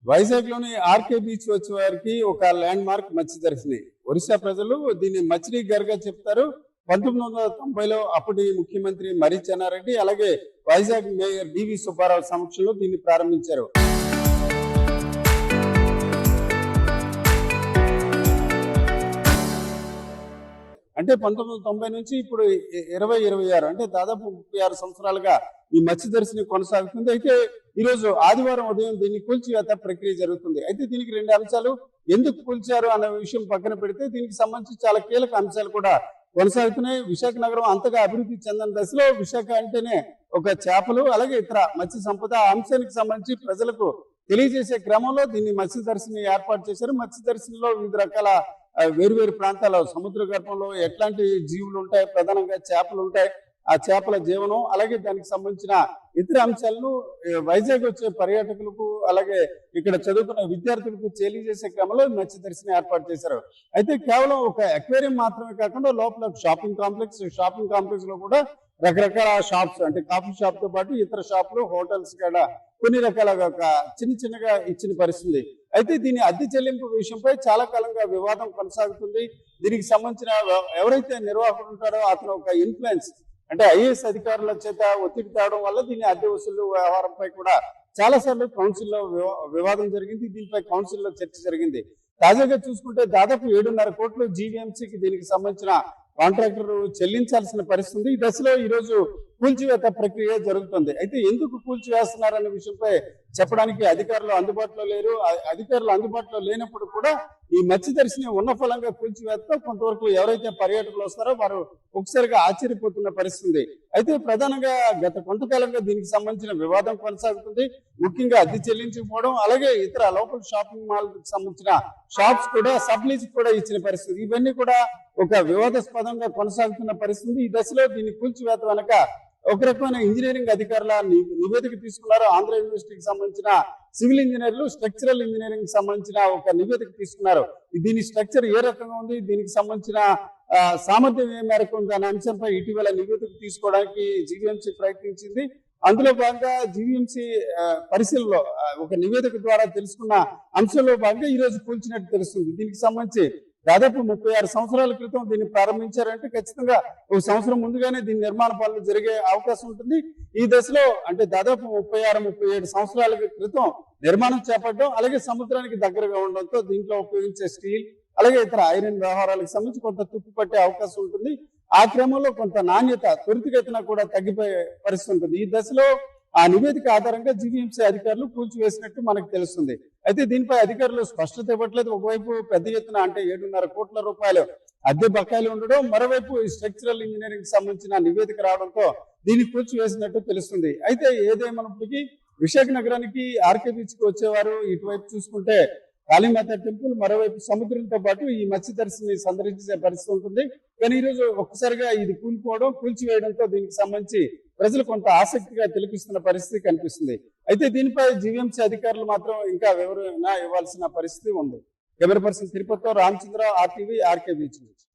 వైజాగ్ లోని RK beach వచ్చే వారికి ఒక ల్యాండ్ మార్క్ మత్స్య దర్శిని. ఒరిస్సా ప్రజలు దీన్ని మచిలీ గర్గా చెప్తారు. 1990లో అప్పటి ముఖ్యమంత్రి మర్రి చెన్నారెడ్డి అలాగే వైజాగ్ మేయర్ డివి సుబ్బారావు సమక్షంలో దీన్ని ప్రారంభించారు. అంటే 1990 నుంచి ఇప్పుడు 2026 అంటే దాదాపు 36 సంవత్సరాలుగా ఈ మత్స్య దర్శిని కొనసాగుతుంది. అయితే ఈరోజు ఆదివారం ఉదయం దీన్ని కూల్చివేత ప్రక్రియ జరుగుతుంది. అయితే దీనికి 2 అంశాలు ఎందుకు కూల్చారు అనే విషయం పక్కన పెడితే దీనికి సంబంధించి చాలా కీలక అంశాలు కూడా కొనసాగుతున్నాయి. విశాఖ నగరం అంతగా అభివృద్ధి చెందని దశలో విశాఖ అంటేనే ఒక చేపలు అలాగే ఇతర మత్స్య సంపద అంశానికి సంబంధించి ప్రజలకు తెలియజేసే క్రమంలో దీన్ని మత్స్య దర్శిని ఏర్పాటు చేశారు. మత్స్య దర్శినిలో వివిధ రకాల వేరు సముద్ర గర్భంలో ఎట్లాంటి జీవులు ఉంటాయి, ప్రధానంగా చేపలు ఉంటాయి, ఆ చేపల జీవనం అలాగే దానికి సంబంధించిన ఇతర అంశాలను వైజాగ్ వచ్చే పర్యాటకులకు అలాగే ఇక్కడ చదువుకున్న విద్యార్థులకు తెలియజేసే క్రమంలో మత్స్య దర్శిని ఏర్పాటు చేశారు. అయితే కేవలం ఒక అక్వేరియం మాత్రమే కాకుండా లోపల షాపింగ్ కాంప్లెక్స్ లో కూడా రకరకాల షాప్స్ అంటే కాఫీ షాప్ తో పాటు ఇతర షాపులు హోటల్స్ కూడా కొన్ని రకాలుగా చిన్నగా ఇచ్చిన పరిస్థితి. అయితే దీని అద్దె చెల్లింపు విషయంపై చాలా కాలంగా వివాదం కొనసాగుతుంది. దీనికి సంబంధించిన ఎవరైతే నిర్వాహకుడు ఉంటారో అతను ఒక ఇన్ఫ్లుయెన్స్ అంటే ఐఏఎస్ అధికారుల చేత ఒత్తిడి తేవడం వల్ల దీని అద్దె వసూలు వ్యవహారంపై కూడా చాలా సార్లు కౌన్సిల్లో వివాదం జరిగింది. దీనిపై కౌన్సిల్లో చర్చ జరిగింది. తాజాగా చూసుకుంటే దాదాపు 7.5 కోట్లు జీవీఎంసీకి దీనికి సంబంధించిన కాంట్రాక్టర్ చెల్లించాల్సిన పరిస్థితి. ఈ దశలో ఈ రోజు కూల్చివేత ప్రక్రియ జరుగుతుంది. అయితే ఎందుకు కూల్చివేస్తున్నారనే విషయంపై చెప్పడానికి అధికారులు అందుబాటులో లేరు. అధికారులు అందుబాటులో లేనప్పుడు కూడా ఈ మత్స్య దర్శిని ఉన్న ఫలంగా కూల్చివేత కొంతవరకు ఎవరైతే పర్యాటకులు వస్తారో వారు ఒకసారిగా ఆశ్చర్యపోతున్న పరిస్థితి. అయితే ప్రధానంగా గత కొంతకాలంగా దీనికి సంబంధించిన వివాదం కొనసాగుతుంది. ముఖ్యంగా అద్దె చెల్లించకపోవడం అలాగే ఇతర లోకల్ షాపింగ్ మాల్ కి సంబంధించిన షాప్స్ కూడా సబ్లీజ్ కూడా ఇచ్చిన పరిస్థితి. ఇవన్నీ కూడా ఒక వివాదాస్పదంగా కొనసాగుతున్న పరిస్థితి. ఈ దశలో దీన్ని కూల్చివేత వెనక ఒక రకమైన ఇంజనీరింగ్ అధికారుల నివేదిక తీసుకున్నారు. ఆంధ్ర యూనివర్సిటీకి సంబంధించిన సివిల్ ఇంజనీర్లు స్ట్రక్చరల్ ఇంజనీరింగ్ సంబంధించిన ఒక నివేదిక తీసుకున్నారు. దీని స్ట్రక్చర్ ఏ రకంగా ఉంది, దీనికి సంబంధించిన సామర్థ్యం ఏ మేరకు ఉంది అనే అంశంపై ఇటీవల నివేదిక తీసుకోవడానికి జీవీఎంసీ ప్రయత్నించింది. అందులో భాగంగా జీవీఎంసీ పరిశీలనలో ఒక నివేదిక ద్వారా తెలుసుకున్న అంశంలో భాగంగా ఈ రోజు కూల్చినట్టు తెలుస్తుంది. దీనికి సంబంధించి దాదాపు 36 సంవత్సరాల క్రితం దీన్ని ప్రారంభించారంటే ఖచ్చితంగా ఒక సంవత్సరం ముందుగానే దీని నిర్మాణ పనులు జరిగే అవకాశం ఉంటుంది. ఈ దశలో అంటే దాదాపు 36-37 సంవత్సరాల క్రితం నిర్మాణం చేపట్టడం అలాగే సముద్రానికి దగ్గరగా ఉండడంతో దీంట్లో ఉపయోగించే స్టీల్ అలాగే ఇతర ఐరన్ వ్యవహారాలకు సంబంధించి కొంత తుప్పు పట్టే అవకాశం ఉంటుంది. ఆ క్రమంలో కొంత నాణ్యత త్వరితగతిన కూడా తగ్గిపోయే పరిస్థితి ఉంటుంది. ఈ దశలో ఆ నివేదిక ఆధారంగా జీవీఎంసీ అధికారులు కూల్చివేసినట్టు మనకు తెలుస్తుంది. అయితే దీనిపై అధికారులు స్పష్టత ఇవ్వట్లేదు. ఒకవైపు పెద్ద ఎత్తున అంటే 7.5 కోట్ల రూపాయలు అద్దె బకాయిలు ఉండడం, మరోవైపు ఈ స్ట్రక్చరల్ ఇంజనీరింగ్ సంబంధించిన నివేదిక రావడంతో దీన్ని కూల్చివేసినట్టు తెలుస్తుంది. అయితే ఏదేమైనప్పటికీ విశాఖ నగరానికి ఆర్కే బీచ్ కి వచ్చేవారు ఇటువైపు చూసుకుంటే కాళీమాత టెంపుల్ మరోవైపు సముద్రంతో పాటు ఈ మత్స్య దర్శిని సందర్శించే పరిస్థితి ఉంటుంది. కానీ ఈ రోజు ఒక్కసారిగా ఇది కూల్చివేయడంతో దీనికి సంబంధించి ప్రజలు కొంత ఆసక్తిగా తెలిపిస్తున్న పరిస్థితి కనిపిస్తుంది. అయితే దీనిపై జీవీఎంసీ అధికారులు మాత్రం ఇంకా వివరణ ఇవ్వాల్సిన పరిస్థితి ఉంది. కెమెరా పర్సన్ తిరుపతితో రామచంద్ర, RTV, ఆర్కే బీచ్ నుంచి.